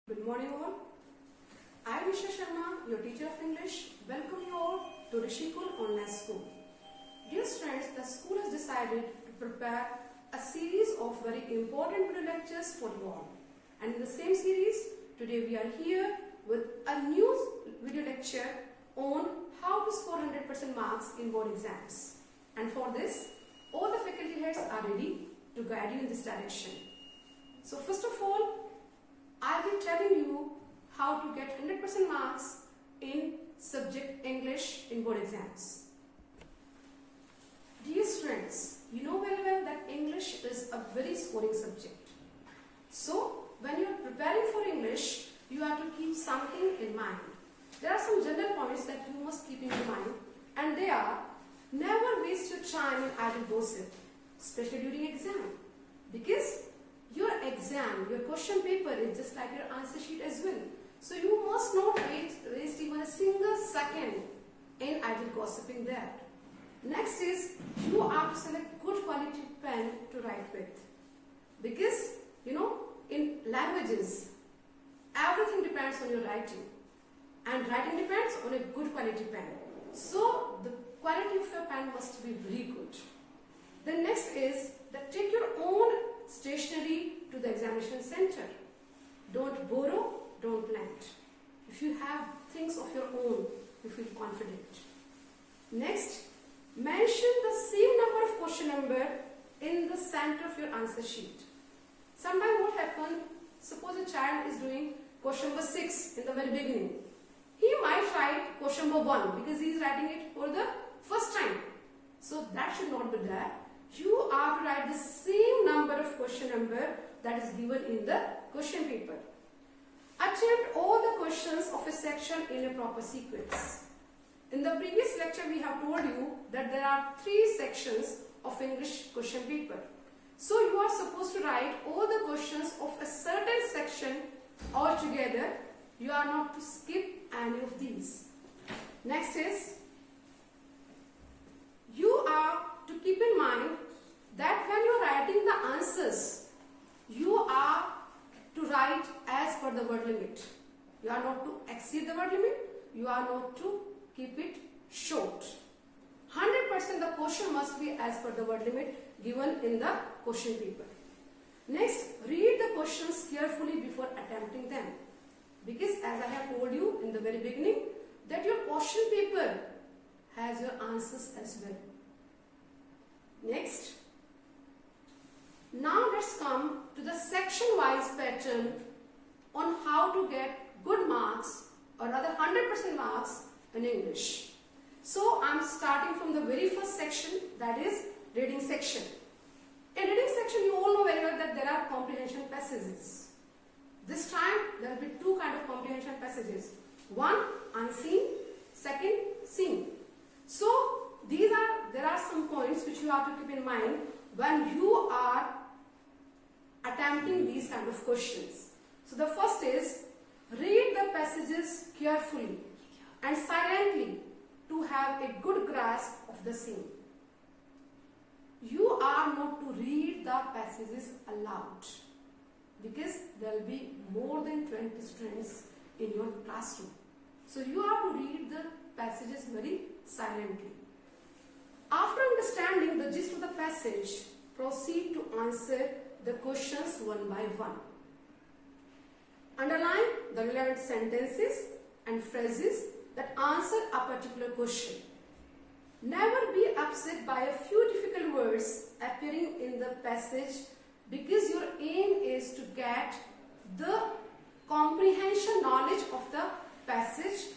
Good morning all. I am Nisha Sharma, your teacher of English. Welcome you all to Rishikul Online School. Dear friends, the school has decided to prepare a series of very important video lectures for you all. And in the same series, today we are here with a new video lecture on how to score 100% marks in board exams. And for this, all the faculty heads are ready to guide you in this direction. So first of all, I will be telling you how to get 100% marks in subject English in board exams. Dear friends, you know very well that English is a very scoring subject. So when you are preparing for English, you have to keep something in mind. There are some general points that you must keep in your mind, and they are: never waste your time in idle gossip, especially during exam, because your exam, your question paper is just like your answer sheet as well. So you must not waste even a single second in idle gossiping there. Next is, you have to select good quality pen to write with. Because, in languages, everything depends on your writing. And writing depends on a good quality pen. So the quality of your pen must be very good. The next is that take your own stationery to the examination center. Don't borrow, don't lend. If you have things of your own, you feel confident. Next, mention the same number of question number in the center of your answer sheet. Sometimes what happens, suppose a child is doing question number 6 in the very beginning. He might write question number 1 because he is writing it for the first time. So that should not be there. You have to write the same number of question number that is given in the question paper. Attempt all the questions of a section in a proper sequence. In the previous lecture, we have told you that there are 3 sections of English question paper. So you are supposed to write all the questions of a certain section all together. You are not to skip any of these. Next is, you are to keep in mind that when you are writing the answers, you are to write as per the word limit. You are not to exceed the word limit. You are not to keep it short. 100% the question must be as per the word limit given in the question paper. Next, read the questions carefully before attempting them. Because as I have told you in the very beginning, that your question paper has your answers as well. Next, now let's come to the section-wise pattern on how to get good marks, or rather 100% marks in English. So I'm starting from the very first section, that is reading section. In reading section, you all know very well that there are comprehension passages. This time there will be 2 kinds of comprehension passages. One, unseen; second, seen. So there are some points which you have to keep in mind when you are attempting these kind of questions. So the first is, read the passages carefully and silently to have a good grasp of the scene. You are not to read the passages aloud because there will be more than 20 students in your classroom. So you have to read the passages very silently. After understanding the gist of the passage, proceed to answer the questions one by one. Underline the relevant sentences and phrases that answer a particular question. Never be upset by a few difficult words appearing in the passage because your aim is to get the comprehension knowledge of the passage.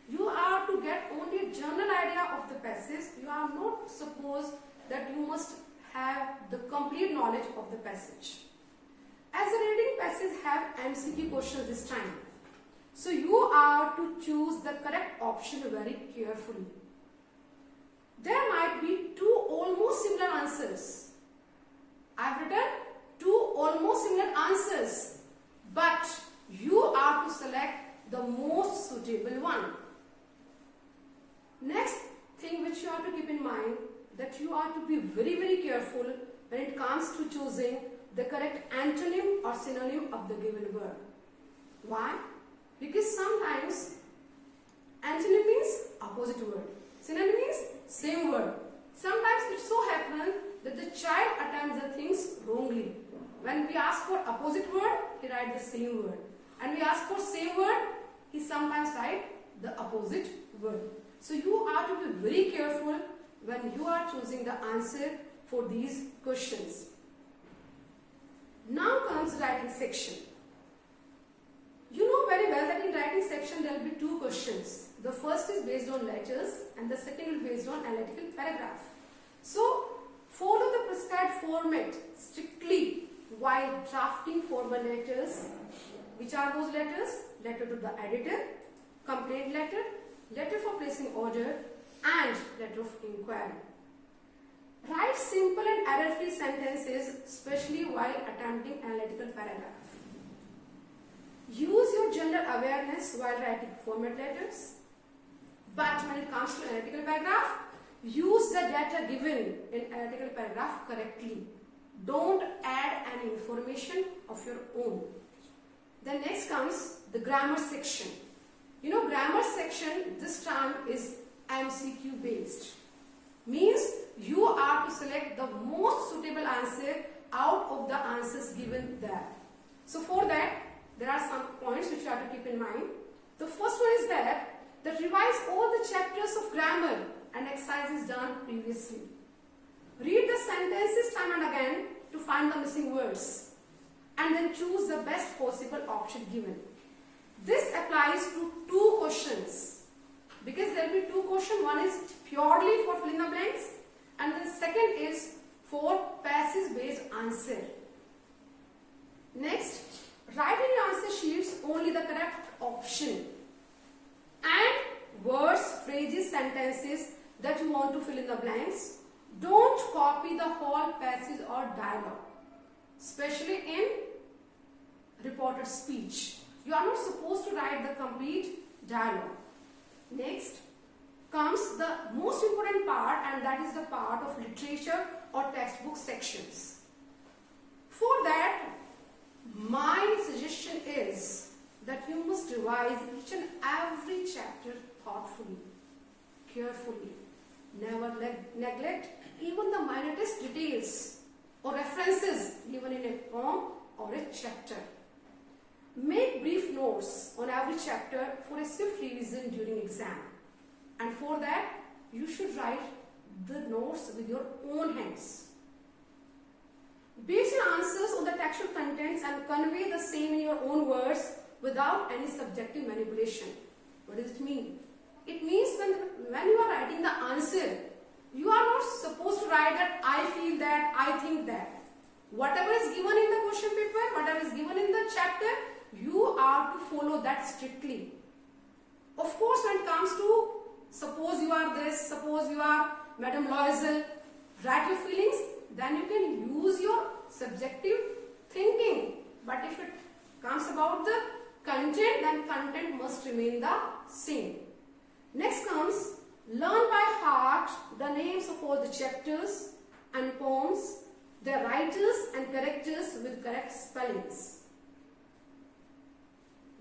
You are to get only a general idea of the passage. You are not supposed that you must have the complete knowledge of the passage. As a reading passage have MCQ questions this time. So you are to choose the correct option very carefully. There might be 2 almost similar answers. I have written 2 almost similar answers, but you are to select the most suitable one. Next thing which you have to keep in mind, that you are to be very, very careful when it comes to choosing the correct antonym or synonym of the given word. Why? Because sometimes antonym means opposite word. Synonym means same word. Sometimes it so happens that the child attempts the things wrongly. When we ask for opposite word, he writes the same word. And we ask for same word, he sometimes writes the opposite word. So you are to be very careful when you are choosing the answer for these questions. Now comes writing section. You know very well that in writing section there will be two questions. The first is based on letters and the second is based on analytical paragraph. So follow the prescribed format strictly while drafting formal letters. Which are those letters? Letter to the editor, complaint letter, letter for placing order, and letter of inquiry. Write simple and error-free sentences, especially while attempting analytical paragraph. Use your general awareness while writing format letters. But when it comes to analytical paragraph, use the data given in analytical paragraph correctly. Don't add any information of your own. Then next comes the grammar section. You know, grammar section this time is MCQ based. Means you are to select the most suitable answer out of the answers given there. So for that, there are some points which you have to keep in mind. The first one is that revise all the chapters of grammar and exercises done previously. Read the sentences time and again to find the missing words and then choose the best possible option given. This applies to two questions because there will be two questions. One is purely for filling the blanks and the second is for passage based answer. Next, write in your answer sheets only the correct option and words, phrases, sentences that you want to fill in the blanks. Don't copy the whole passage or dialogue, especially in reported speech. You are not supposed to write the complete dialogue. Next comes the most important part, and that is the part of literature or textbook sections. For that, my suggestion is that you must revise each and every chapter thoughtfully, carefully. Never neglect even the minutest details or references given in a poem or a chapter. Make brief notes on every chapter for a swift revision during exam. And for that, you should write the notes with your own hands. Base your answers on the textual contents and convey the same in your own words without any subjective manipulation. What does it mean? It means when you are writing the answer, you are not supposed to write that I feel that, I think that. Whatever is given in the question paper, whatever is given in the chapter, you are to follow that strictly. Of course, when it comes to suppose you are this, suppose you are Madam Loisel, write your feelings, then you can use your subjective thinking. But if it comes about the content, then content must remain the same. Next comes learn by heart the names of all the chapters and poems, their writers and characters with correct spellings.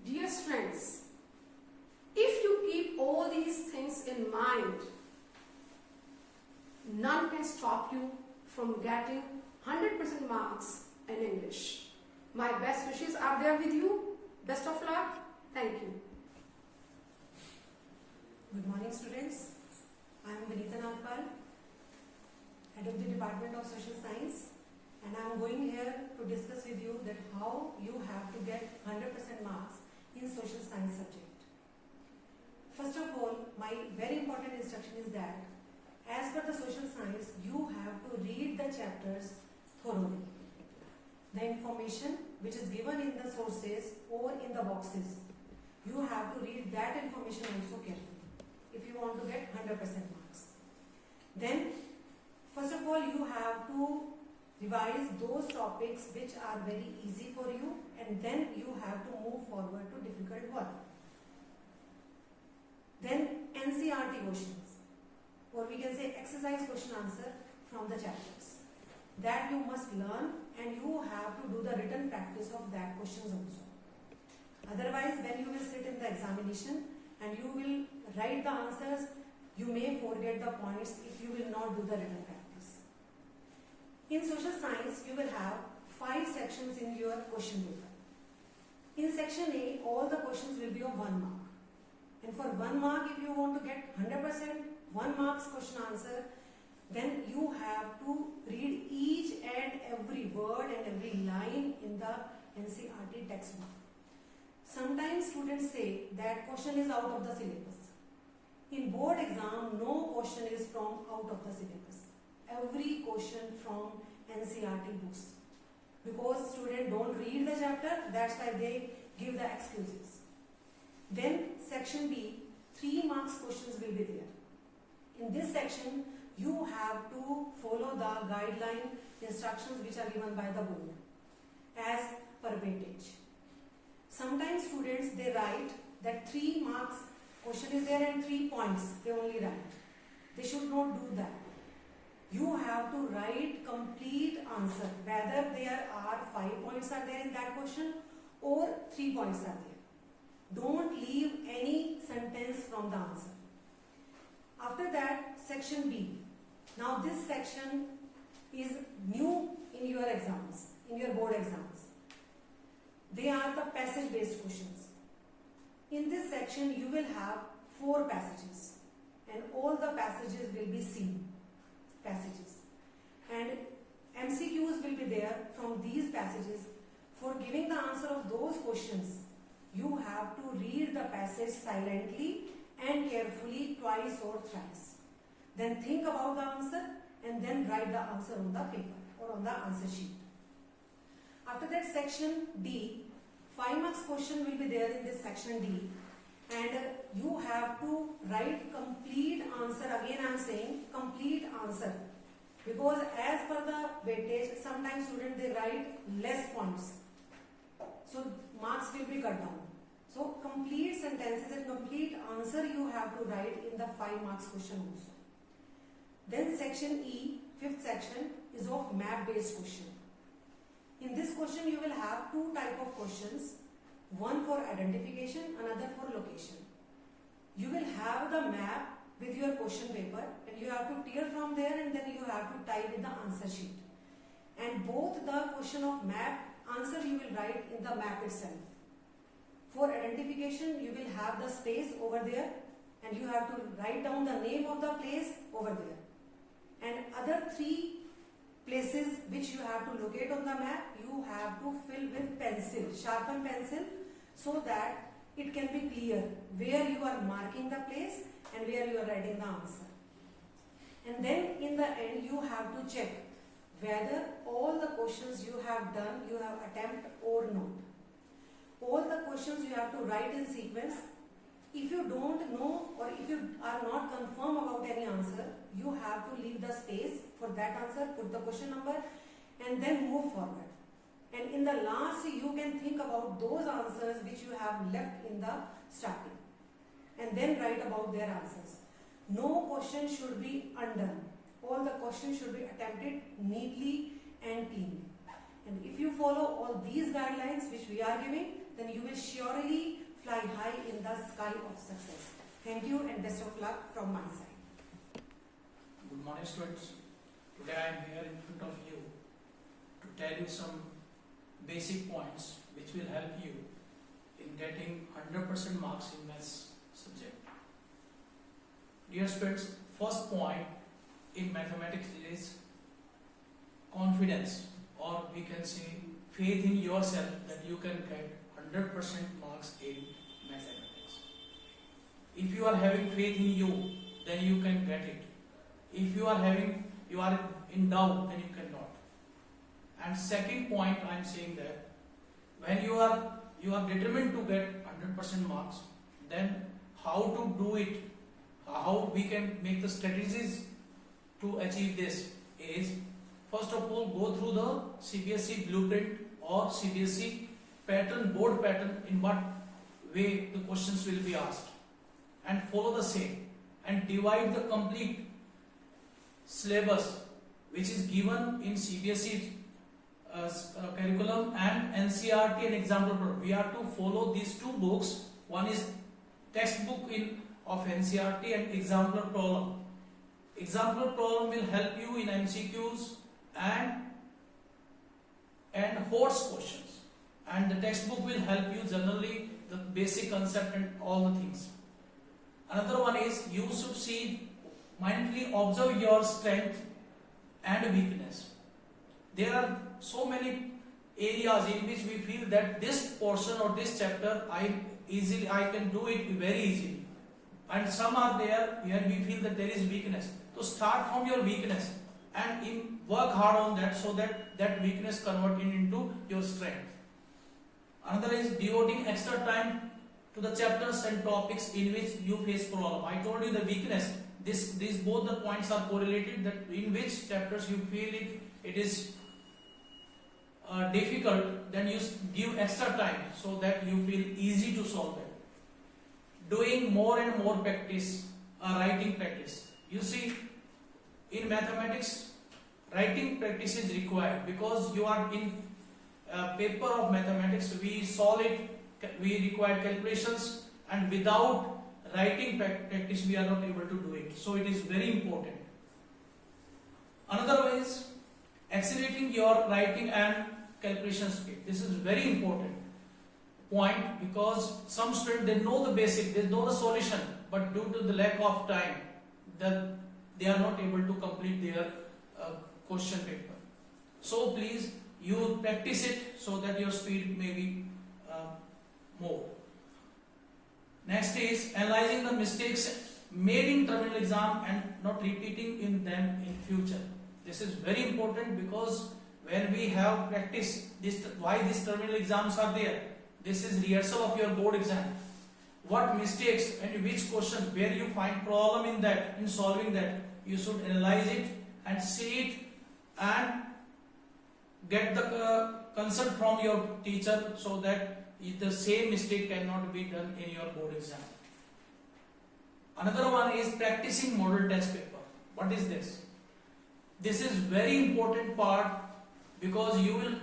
Dear friends, if you keep all these things in mind, none can stop you from getting 100% marks in English. My best wishes are there with you. Best of luck. Thank you. Good morning, students. I am Vinita Nagpal, Head of the Department of Social Science, and I am going here to discuss with you that how you have to get 100% marks in social science subject. First of all, my very important instruction is that as per the social science, you have to read the chapters thoroughly. The information which is given in the sources or in the boxes, you have to read that information also carefully if you want to get 100% marks. Then, first of all, you have to revise those topics which are very easy for you, and then you have to move forward to difficult one. Then NCERT questions, or we can say exercise question answer from the chapters. That you must learn, and you have to do the written practice of that questions also. Otherwise, examination and you will write the answers. You may forget the points if you will not do the written practice. In social science, you will have 5 sections in your question paper. In section A, all the questions will be of 1 mark. And for 1 mark, if you want to get 100%, 1 marks question answer, then you have to read each and every word and every line in the NCERT textbook. Sometimes students say that question is out of the syllabus. In board exam, no question is from out of the syllabus. Every question from NCERT books. Because students don't read the chapter, that's why they give the excuses. Then section B, 3 marks questions will be there. In this section, you have to follow the guideline instructions which are given by the board as per weightage. Sometimes students, they write that 3 marks question is there and 3 points they only write. They should not do that. You have to write complete answer, whether there are 5 points are there in that question or 3 points are there. Don't leave any sentence from the answer. After that, section B. Now this section is new in your exams, in your board exams. They are the passage based questions. In this section, you will have 4 passages and all the passages will be seen passages. And MCQs will be there from these passages. For giving the answer of those questions, you have to read the passage silently and carefully twice or thrice. Then think about the answer and then write the answer on the paper or on the answer sheet. After that, section D, 5 marks question will be there in this section D, and you have to write complete answer. Again I am saying complete answer, because as per the weightage, sometimes students they write less points, so marks will be cut down. So complete sentences and complete answer you have to write in the 5 marks question also. Then section E, 5th section, is of map based question. In this question you will have 2 type of questions, one for identification, another for location. You will have the map with your question paper and you have to tear from there and then you have to type in the answer sheet. And both the question of map answer you will write in the map itself. For identification, you will have the space over there and you have to write down the name of the place over there. And other 3 places which you have to locate on the map, you have to fill with pencil, sharpen pencil, so that it can be clear where you are marking the place and where you are writing the answer. And then in the end, you have to check whether all the questions you have done, you have attempted or not. All the questions you have to write in sequence. If you don't know or if you are not confirm about any answer, you have to leave the space for that answer, put the question number and then move forward. And in the last, you can think about those answers which you have left in the starting and then write about their answers. No question should be undone. All the questions should be attempted neatly and cleanly. And if you follow all these guidelines which we are giving, then you will surely fly high in the sky of success. Thank you and best of luck from my side. Good morning, students. Today I am here in front of you to tell you some basic points which will help you in getting 100% marks in maths subject. Dear students, first point in mathematics is confidence, or we can say faith in yourself that you can get 100% marks in mathematics. If you are having faith in you, then you can get it. If you are in doubt, then you cannot. And second point, I am saying that when you are determined to get 100% marks, then how to do it, how we can make the strategies to achieve this is, first of all, go through the CBSE blueprint or CBSE pattern, board pattern, in what way the questions will be asked, and follow the same and divide the complete syllabus which is given in CBSE curriculum and NCERT and example paper. We have to follow these 2 books. One is textbook of NCERT and example problem. Example problem will help you in MCQs and HOTS questions, and the textbook will help you generally the basic concept and all the things. Another one is you should see mindfully observe your strength and weakness. There are so many areas in which we feel that this portion or this chapter I can do it very easily, and some are there where we feel that there is weakness. So start from your weakness and work hard on that, so that that weakness convert into your strength. Another is devoting extra time to the chapters and topics in which you face problem. I told you the weakness. These both the points are correlated, that in which chapters you feel it is difficult, then you give extra time so that you feel easy to solve it. Doing more and more practice, writing practice. You see, in mathematics, writing practice is required, because you are in paper of mathematics, we solve it, we require calculations, and without writing practice we are not able to do it. So it is very important. Another way is accelerating your writing and calculation speed. This is very important point, because some students, they know the basic, they know the solution, but due to the lack of time, that they are not able to complete their question paper. So please, you practice it so that your speed may be more. Next is analyzing the mistakes made in terminal exam and not repeating in them in future. This is very important, because when we have practice this, why these terminal exams are there, this is rehearsal of your board exam. What mistakes and which question, where you find problem in that, in solving that, you should analyze it and see it and get the consent from your teacher, so that the same mistake cannot be done in your board exam. Another one is practicing model test paper. What is this? This is very important part, because you will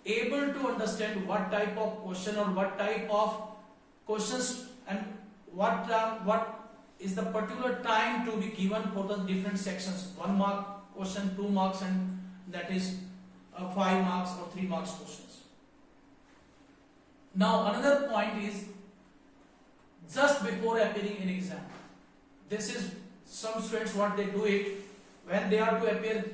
able to understand what type of question or what type of questions and what is the particular time to be given for the different sections. 1 mark question, 2 marks, and that is 5 marks or 3 marks questions. Now another point is just before appearing in exam. This is some students what they do it when they are to appear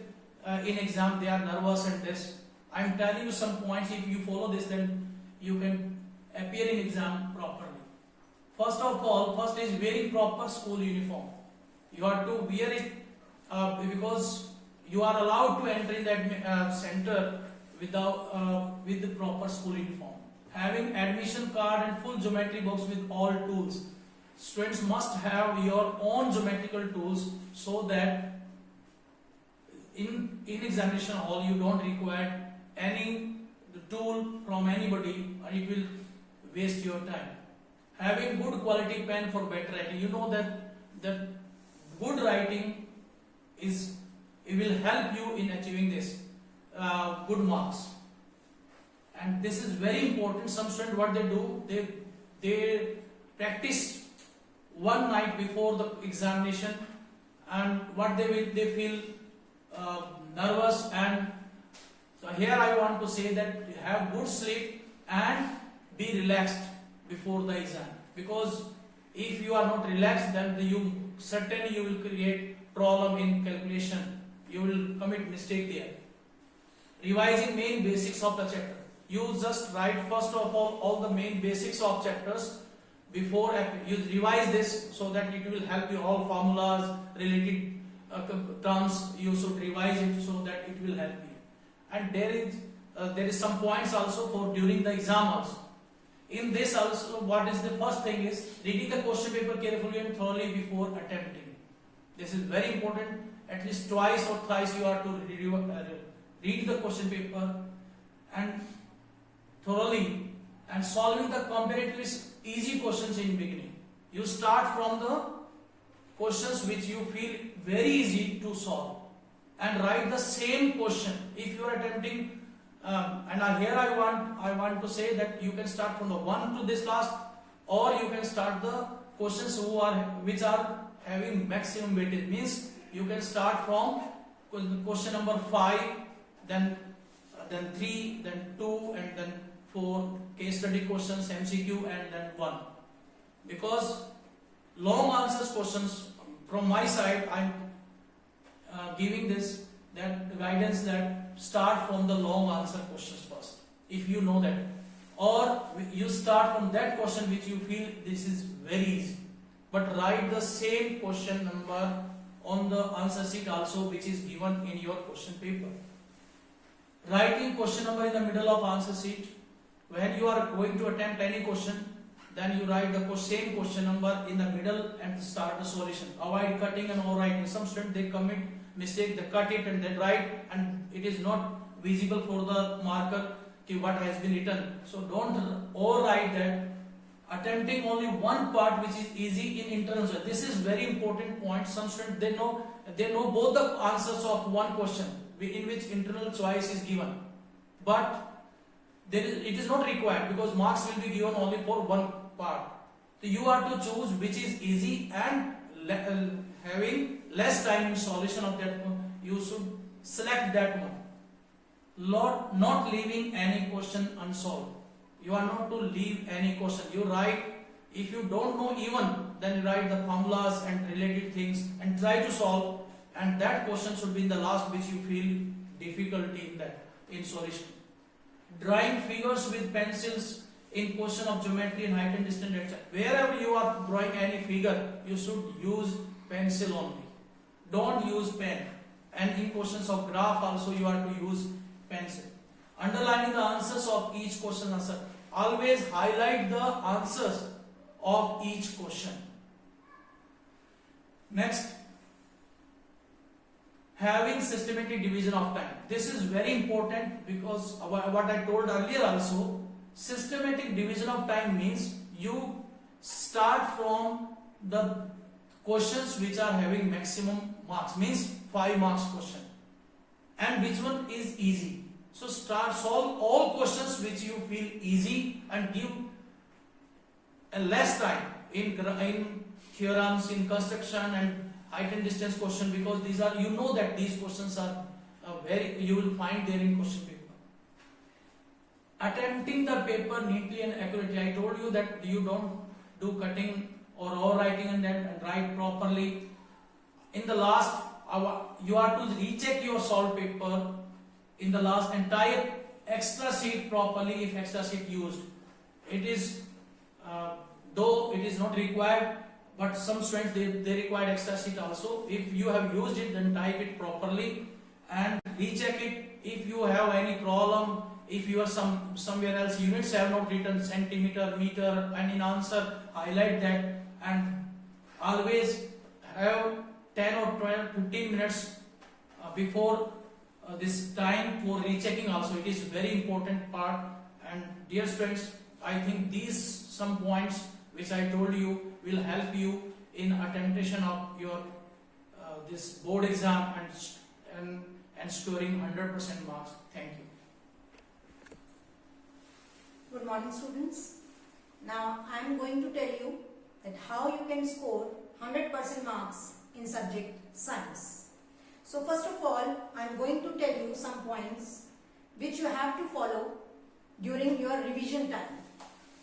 in exam, they are nervous and this. I am telling you some points. If you follow this, then you can appear in exam properly. First of all, first is wearing proper school uniform. You have to wear it because you are allowed to enter in that center without with the proper school uniform. Having admission card and full geometry box with all tools. Students must have your own geometrical tools, so that in examination hall you don't require any tool from anybody, and it will waste your time. Having good quality pen for better writing. You know that good writing is, it will help you in achieving this good marks. And this is very important. Some students, what they do, they practice one night before the examination, and what they feel nervous. And so here I want to say that have good sleep and be relaxed before the exam, because if you are not relaxed, then you certainly you will create problem in calculation. You will commit mistake there. Revising main basics of the chapter. You just write first of all the main basics of chapters before you revise this, so that it will help you. All formulas, related terms, you should revise it so that it will help you. And there is some points also for during the exam also. In this also, what is the first thing is reading the question paper carefully and thoroughly before attempting. This is very important. At least twice or thrice you are to read the question paper and thoroughly, and solving the comparatively easy questions in beginning. You start from the questions which you feel very easy to solve, and write the same question. If you are attempting, and here I want to say that you can start from the 1 to this last, or you can start the questions which are having maximum weightage. Means you can start from question number 5, then 3, then 2, and then 4 case study questions, MCQ, and then 1. Because long answers questions from my side, I'm giving this that guidance that start from the long answer questions first, if you know that, or you start from that question which you feel this is very easy, but write the same question number on the answer sheet also, which is given in your question paper. Writing question number in the middle of answer sheet. When you are going to attempt any question, then you write the same question number in the middle and start the solution. Avoid cutting and overwriting. Some students, they commit mistake, they cut it and then write, and it is not visible for the marker what has been written. So don't overwrite that. Attempting only one part which is easy in internal. This is very important point. Some students, they know both the answers of one question in which internal choice is given, but it is not required, because marks will be given only for one part. So you are to choose which is easy and having less time in solution of that one. You should select that one. Not leaving any question unsolved. You are not to leave any question. You write, if you don't know even, then you write the formulas and related things and try to solve, and that question should be in the last which you feel difficulty in solution. Drawing figures with pencils in question of geometry and height and distance, etc. Wherever you are drawing any figure, you should use pencil only. Don't use pen. And in questions of graph also you are to use pencil. Underlining the answers of each question answer. Always highlight the answers of each question. Next, having systematic division of time. This is very important, because what I told earlier also, systematic division of time means you start from the questions which are having maximum marks, means 5 marks question, and which one is easy. So solve all questions which you feel easy and give a less time in theorems, in construction and height and distance question, because these are, you know that these questions are you will find there in question paper. Attempting the paper neatly and accurately. I told you that you don't do cutting or overwriting and then write properly. In the last, you are to recheck your solved paper in the last and tie extra sheet properly if extra sheet used. It is, though it is not required, but some students they require extra sheet also. If you have used it, then type it properly and recheck it. If you have any problem, if you are somewhere else units have not written, centimeter, meter, and in answer highlight that, and always have 10 or 12, 15 minutes before this time for rechecking also. It is very important part. And dear students, I think these some points which I told you will help you in attemptation of your this board exam and scoring 100% marks. Thank you. Good morning, students. Now I am going to tell you that how you can score 100% marks in subject science. So first of all, I am going to tell you some points which you have to follow during your revision time,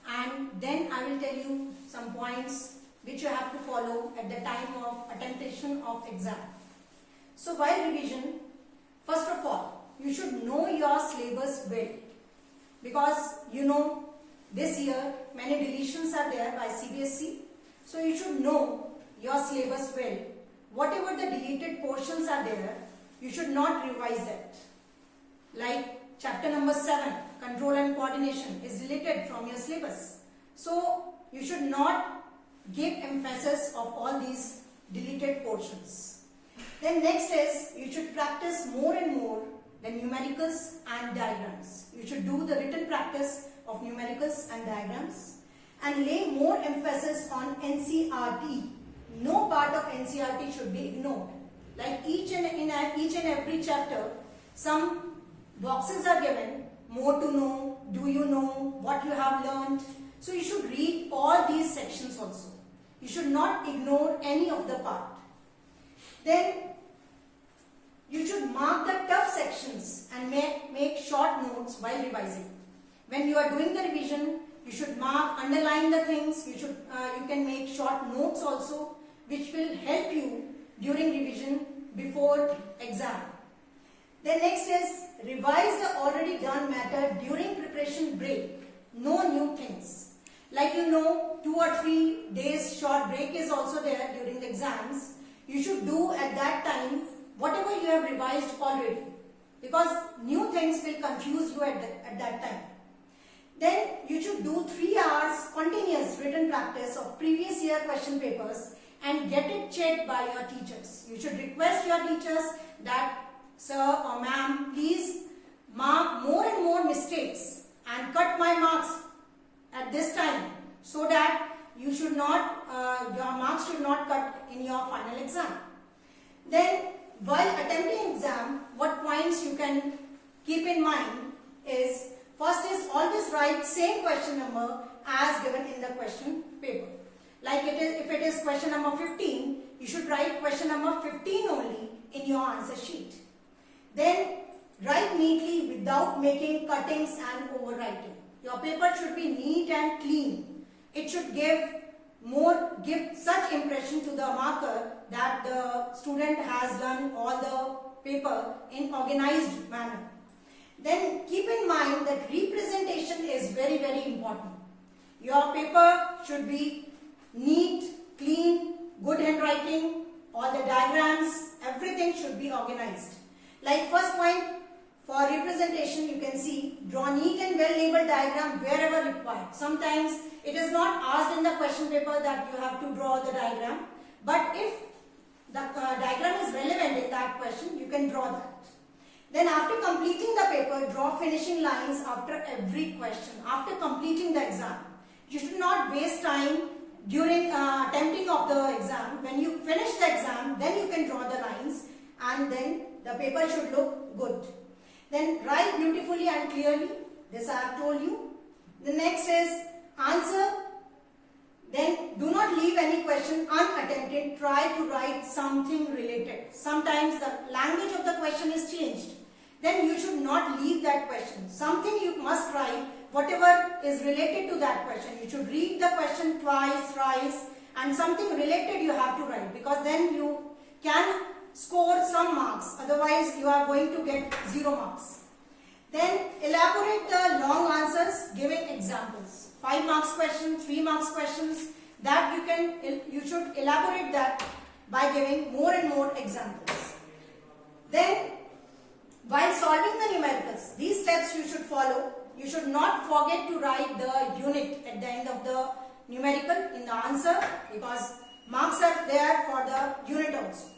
and then I will tell you some points which you have to follow at the time of attemptation of exam. So while revision, first of all, you should know your syllabus well, because you know this year many deletions are there by CBSE, so you should know your syllabus well. Whatever the deleted portions are there, you should not revise that. Like chapter number 7, control and coordination, is deleted from your syllabus. So you should not give emphasis of all these deleted portions. Then next is, you should practice more and more the numericals and diagrams. You should do the written practice of numericals and diagrams and lay more emphasis on NCERT. No part of NCERT should be ignored. Like in each and every chapter, some boxes are given, more to know, do you know, what you have learned. So you should read all these You should not ignore any of the part. Then you should mark the tough sections and make short notes while revising. When you are doing the revision, you should mark, underline the things. You can make short notes also, which will help you during revision before exam. Then next is revise the already done matter during preparation break. No new things. Like 2 or 3 days short break is also there during the exams. You should do at that time whatever you have revised already, because new things will confuse you at that time. Then you should do 3 hours continuous written practice of previous year question papers and get it checked by your teachers. You should request your teachers that, sir or ma'am, please mark more and more mistakes and cut my marks at this time, so that you should not, your marks should not cut in your final exam. Then while attempting exam, what points you can keep in mind is, first is always write same question number as given in the question paper. Like if it is question number 15, you should write question number 15 only in your answer sheet. Then write neatly without making cuttings and overwriting. Your paper should be neat and clean. It should give such impression to the marker that the student has done all the paper in organized manner. Then keep in mind that representation is very, very important. Your paper should be neat, clean, good handwriting, all the diagrams, everything should be organized. Like first point, for representation you can see, draw neat and well labeled diagram wherever required. Sometimes it is not asked in the question paper that you have to draw the diagram, but if the diagram is relevant in that question, you can draw that. Then after completing the paper, draw finishing lines after every question, after completing the exam. You should not waste time during attempting of the exam. When you finish the exam, then you can draw the lines and then the paper should look good. Then write beautifully and clearly. This I have told you. The next is answer. Then do not leave any question unattempted. Try to write something related. Sometimes the language of the question is changed. Then you should not leave that question. Something you must write, whatever is related to that question. You should read the question twice, thrice, and something related you have to write, because then you can score some marks. Otherwise, you are going to get 0 marks. Then elaborate the long answers, giving examples. 5 marks question, 3 marks questions, that you should elaborate that by giving more and more examples. Then while solving the numericals, these steps you should follow. You should not forget to write the unit at the end of the numerical in the answer, because marks are there for the unit also.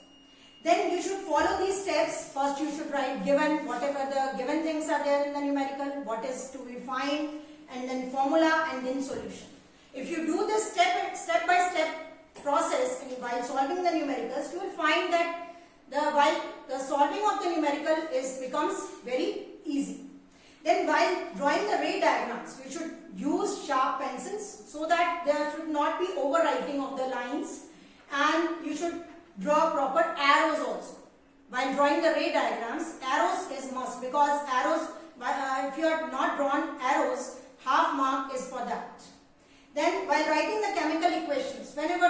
Then you should follow these steps. First you should write given, whatever the given things are there in the numerical, what is to be found, and then formula, and then solution. If you do this step by step process while solving the numericals, you will find that while the solving of the numerical becomes very easy. Then while drawing the ray diagrams, you should use sharp pencils so that there should not be overwriting of the lines, and you should draw proper arrows also. While drawing the ray diagrams, arrows is must, because arrows, if you have not drawn arrows, half mark is for that. Then while writing the chemical equations, whenever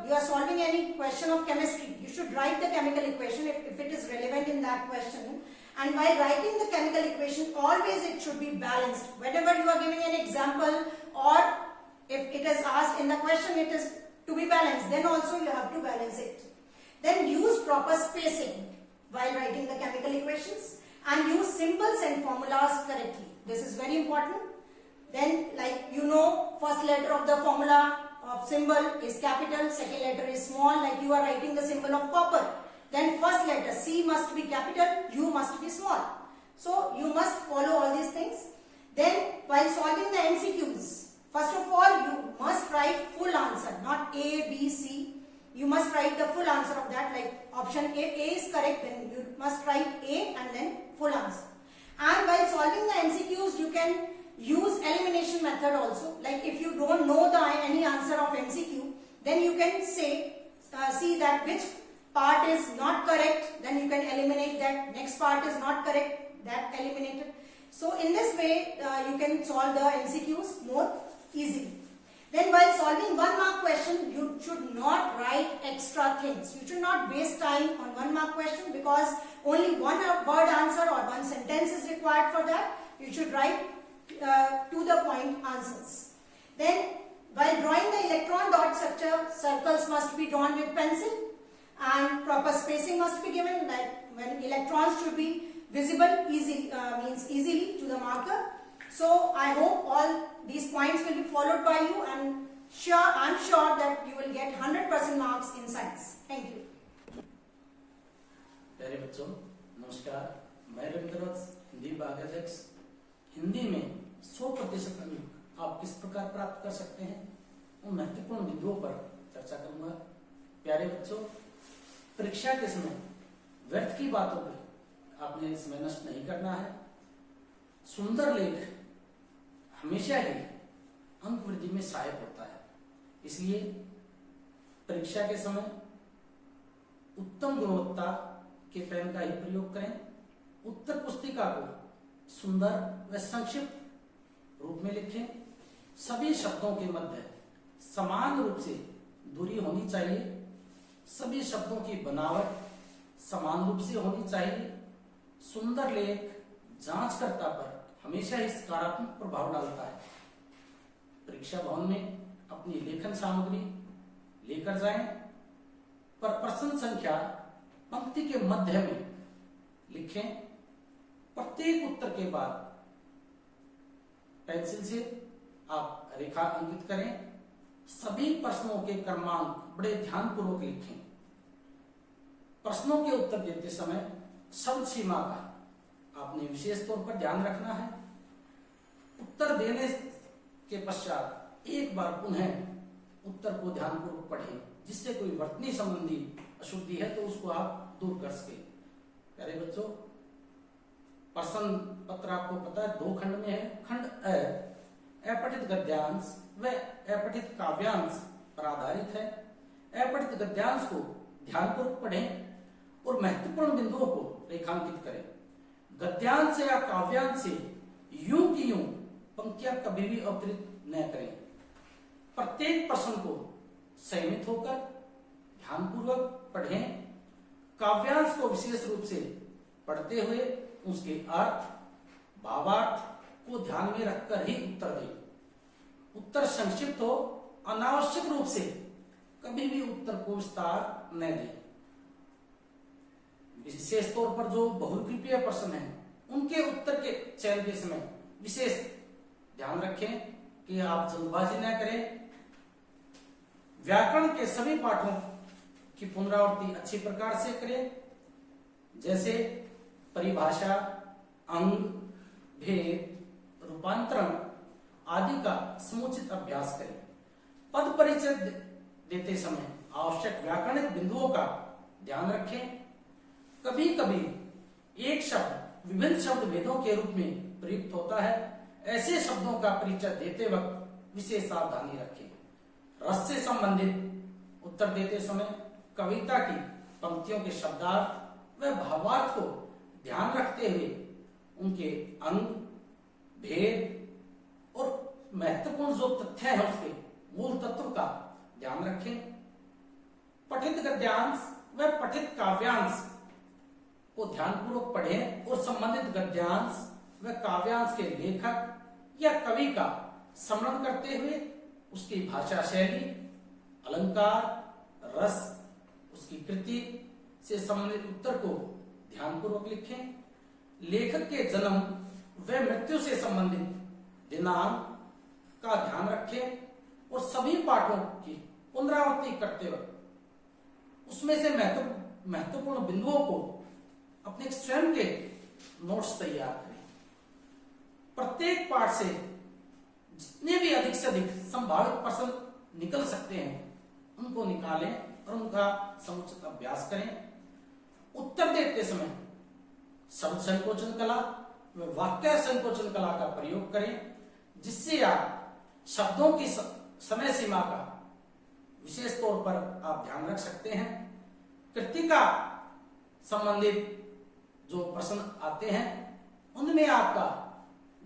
you are solving any question of chemistry, you should write the chemical equation if it is relevant in that question. And while writing the chemical equation, always it should be balanced. Whenever you are giving an example, or if it is asked in the question, it is to be balanced, then also you have to balance it. Then use proper spacing while writing the chemical equations, and use symbols and formulas correctly. This is very important. Then, like first letter of the formula of symbol is capital, second letter is small, like you are writing the symbol of copper. Then first letter C must be capital, U must be small. So you must follow all these things. Then while solving the MCQs, first of all you must write full answer, not A, B, C. You must write the full answer of that, like option A is correct, then you must write A and then full answer. And while solving the MCQs, you can use elimination method also. Like if you don't know any answer of MCQ, then you can see that which part is not correct, then you can eliminate that. Next part is not correct, that eliminated. So in this way you can solve the MCQs more easily. Then while solving 1 mark question, you should not write extra things. You should not waste time on 1 mark question, because only one word answer or one sentence is required for that. You should write to the point answers. Then while drawing the electron dot structure, circles must be drawn with pencil and proper spacing must be given, that when electrons should be visible easily to the marker. So I hope all these points will be followed by you, and I'm sure that you will get 100% marks in science. Thank you. प्यारे बच्चों नमस्कार, मैं रविंद्रवत्स हिंदी विभाग अध्यक्ष। हिंदी में 100% अंक आप किस प्रकार प्राप्त कर सकते हैं उन महत्वपूर्ण बिंदुओं पर चर्चा करूंगा। प्यारे बच्चों, परीक्षा के समय व्यर्थ की बातों पर आपने समय नष्ट नहीं करना है। सुंदर लेख हमेशा ही अंक वृद्धि में सहायक होता है, इसलिए परीक्षा के समय उत्तम गुणवत्ता के पेन का ही प्रयोग करें। उत्तर पुस्तिका को सुंदर व संक्षिप्त रूप में लिखें। सभी शब्दों के मध्य समान रूप से दूरी होनी चाहिए। सभी शब्दों की बनावट समान रूप से होनी चाहिए। सुंदर लेख जांचकर्ता पर हमेशा ही सकारात्मक प्रभाव डालता है। परीक्षा भवन में अपनी लेखन सामग्री लेकर जाएं, पर प्रश्न संख्या पंक्ति के मध्य में लिखें। प्रत्येक उत्तर के बाद पेंसिल से आप रेखा अंकित करें। सभी प्रश्नों के क्रमांक बड़े ध्यानपूर्वक लिखें। प्रश्नों के उत्तर देते समय शब्द सीमा का आपने विशेष तौर पर ध्यान रखना है। उत्तर देने के पश्चात एक बार पुनः उत्तर को ध्यानपूर्वक पढ़ें, जिससे कोई वर्तनी संबंधी अशुद्धि है तो उसको आप दूर कर सके। प्यारे बच्चों, प्रश्न पत्र आपको पता है 2 खंड में है। खंड अपठित गद्यांश व अपठित काव्यांश पर आधारित है। अपठित गद्यांश को ध्यानपूर्वक पढ़ें और महत्वपूर्ण बिंदुओं को रेखांकित करें। गद्यांश या काव्यांश से यूं की यूं पंक्तियां कभी भी अवतरित न करें। प्रत्येक प्रश्न को संयमित होकर ध्यानपूर्वक पढ़ें। काव्यांश को विशेष रूप से पढ़ते हुए उसके अर्थ भावार्थ को ध्यान में रखकर ही उत्तर दें। उत्तर संक्षिप्त हो, अनावश्यक रूप से कभी भी उत्तर को विस्तार न दें। विशेष तौर पर जो बहुविकल्पीय प्रश्न हैं उनके उत्तर के चयन के समय विशेष ध्यान रखें कि आप जल्दबाजी न करें। व्याकरण के सभी पाठों की पुनरावृत्ति अच्छी प्रकार से करें, जैसे परिभाषा, अंग, भेद, रूपांतरण आदि का समुचित अभ्यास करें। पद परिचय देते समय आवश्यक व्याकरणिक बिंदुओं का ध्यान रखें। कभी कभी एक शब्द विभिन्न शब्द भेदों के रूप में प्रयुक्त होता है। ऐसे शब्दों का परिचय देते वक्त विशेष सावधानी रखें। रस से संबंधित उत्तर देते समय कविता की पंक्तियों के शब्दार्थ व भावार्थ को ध्यान रखते हुए उनके अंग, भेद और महत्वपूर्ण जो तथ्य है उसके मूल तत्व का ध्यान रखें। पठित गद्यांश व पठित काव्यांश को ध्यानपूर्वक पढ़ें और संबंधित गद्यांश व काव्यांश के लेखक या कवि का स्मरण करते हुए उसकी भाषा शैली, अलंकार, रस, उसकी कृति से संबंधित उत्तर को ध्यानपूर्वक लिखें। लेखक के जन्म व मृत्यु से संबंधित दिनांक का ध्यान रखें और सभी पाठों की पुनरावृत्ति करते वक्त उसमें से महत्वपूर्ण बिंदुओं को अपने स्वयं के नोट्स तैयार करें। प्रत्येक पाठ से जितने भी अधिक से अधिक संभावित प्रश्न निकल सकते हैं उनको निकालें और उनका समुचित अभ्यास करें। उत्तर देते समय शब्द संकोचन कला व वाक्य संकोचन कला का प्रयोग करें, जिससे आप शब्दों की समय सीमा का विशेष तौर पर आप ध्यान रख सकते हैं। कृतिका संबंधित जो प्रश्न आते हैं उनमें आपका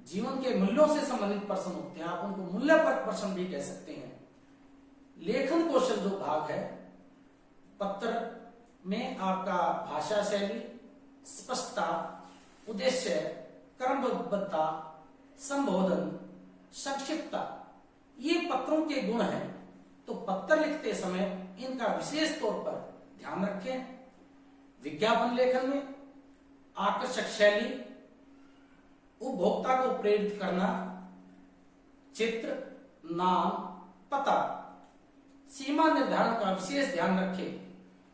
जीवन के मूल्यों से संबंधित प्रश्न होते हैं, आप उनको मूल्य पर प्रश्न भी कह सकते हैं। लेखन कौशल जो भाग है, पत्र में आपका भाषा शैली, स्पष्टता, उद्देश्य, क्रमबद्धता, संबोधन, संक्षिप्तता, ये पत्रों के गुण हैं। तो पत्र लिखते समय इनका विशेष तौर पर ध्यान रखें। विज्ञापन लेखन में आकर्षक शैली, उपभोक्ता को प्रेरित करना, चित्र, नाम, पता, सीमा निर्धारण का विशेष ध्यान रखें।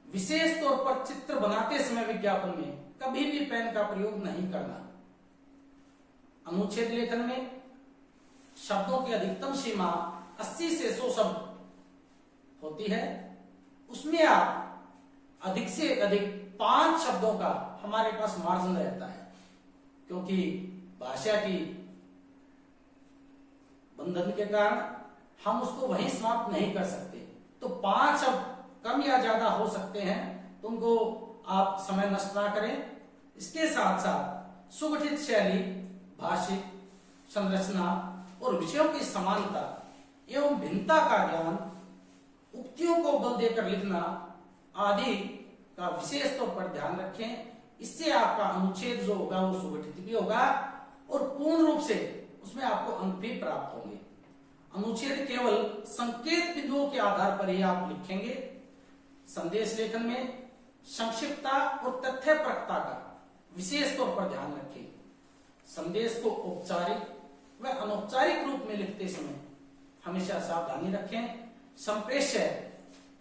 विशेष तौर पर चित्र बनाते समय विज्ञापन में कभी भी पेन का प्रयोग नहीं करना। अनुच्छेद लेखन में शब्दों की अधिकतम सीमा 80 से 100 शब्द होती है, उसमें आप अधिक से अधिक 5 शब्दों का हमारे पास मार्जिन रहता है, क्योंकि भाषा की बंधन के कारण हम उसको वहीं समाप्त नहीं कर सकते। तो 5 शब्द कम या ज्यादा हो सकते हैं, तो उनको आप समय नष्ट ना करें। इसके साथ साथ सुगठित शैली, भाषिक संरचना और विषयों की समानता एवं भिन्नता का ज्ञान, उक्तियों को बल देकर लिखना आदि का विशेष तौर पर ध्यान रखें। इससे आपका अनुच्छेद जो होगा वो सुगठित भी होगा और पूर्ण रूप से उसमें आपको अंक भी प्राप्त होंगे। अनुच्छेद केवल संकेत बिंदुओं के आधार पर ही आप लिखेंगे। संदेश लेखन में संक्षिप्तता और तथ्यपरकता का विशेष तौर पर ध्यान रखें। संदेश को औपचारिक व अनौपचारिक रूप में लिखते समय हमेशा सावधानी रखें। संप्रेष्य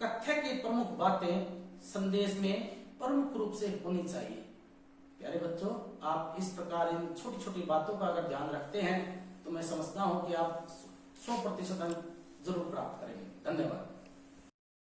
कथ्य की प्रमुख बातें संदेश में प्रमुख रूप से होनी चाहिए। प्यारे बच्चों, आप इस प्रकार इन छोटी छोटी बातों का अगर ध्यान रखते हैं तो मैं समझता हूं कि आप 100% अंक जरूर प्राप्त करेंगे। धन्यवाद।